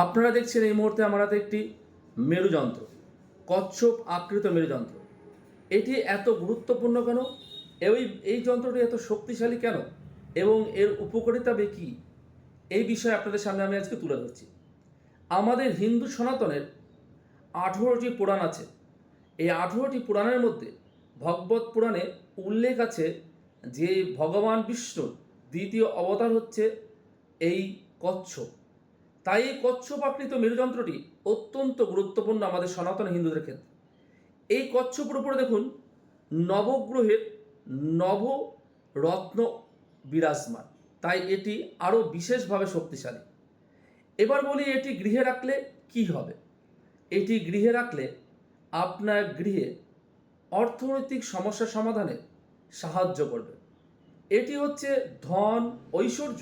আপনারা দেখছেন এই মুহূর্তে আমার হাতে একটি মেরুযন্ত্র, কচ্ছপ আকৃত মেরুযন্ত্র। এটি এত গুরুত্বপূর্ণ কেন? এই যন্ত্রটি এত শক্তিশালী কেন এবং এর উপকারিতা কী, এই বিষয়ে আপনাদের সামনে আমি আজকে তুলে ধরছি। আমাদের হিন্দু সনাতনের 18টি পুরাণ আছে। এই 18টি পুরাণের মধ্যে ভগবত পুরাণে উল্লেখ আছে যে ভগবান বিষ্ণুর দ্বিতীয় অবতার হচ্ছে এই কচ্ছপ। তাই এই কচ্ছপ আকৃত মেরুযন্ত্রটি অত্যন্ত গুরুত্বপূর্ণ আমাদের সনাতন হিন্দুদের ক্ষেত্রে। এই কচ্ছপের উপরে দেখুন নবগ্রহের নবরত্ন বিরাজমান, তাই এটি আরও বিশেষভাবে শক্তিশালী। এবার বলি এটি গৃহে রাখলে কি হবে। এটি গৃহে রাখলে আপনার গৃহে অর্থনৈতিক সমস্যা সমাধানে সাহায্য করবে। এটি হচ্ছে ধন, ঐশ্বর্য,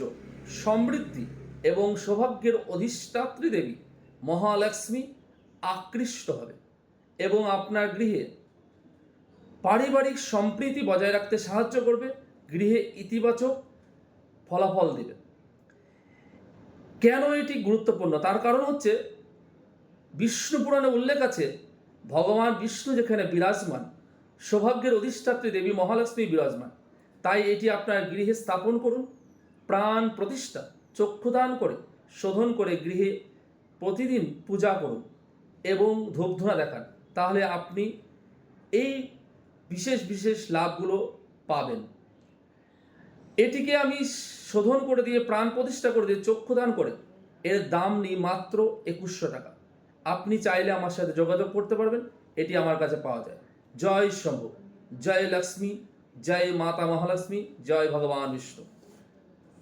সমৃদ্ধি এবং সৌভাগ্যের অধিষ্ঠাত্রী দেবী মহালক্ষ্মী আকৃষ্ট হবে এবং আপনার গৃহে পারিবারিক সম্প্রীতি বজায় রাখতে সাহায্য করবে, গৃহে ইতিবাচক ফলাফল দেবে। কেন এটি গুরুত্বপূর্ণ? তার কারণ হচ্ছে বিষ্ণু পুরাণে উল্লেখ আছে ভগবান বিষ্ণু যেখানে বিরাজমান, সৌভাগ্যের অধিষ্ঠাত্রী দেবী মহালক্ষ্মী বিরাজমান। তাই এটি আপনার গৃহে স্থাপন করুন, প্রাণ প্রতিষ্ঠা, চক্ষুদান করে শোধন করে গৃহে প্রতিদিন পূজা করুন এবং ধূপধুনা দেখান। তাহলে আপনি এই বিশেষ বিশেষ লাভগুলো পাবেন। এটিকে আমি শোধন করে দিয়ে, প্রাণ প্রতিষ্ঠা করে দিয়ে, চক্ষুদান করে এর দাম নিই মাত্র 2100 টাকা। আপনি চাইলে আমার সাথে যোগাযোগ করতে পারবেন, এটি আমার কাছে পাওয়া যায়। জয় শম্ভু, জয় লক্ষ্মী, জয় মাতা মহালক্ষ্মী, জয় ভগবান বিষ্ণু।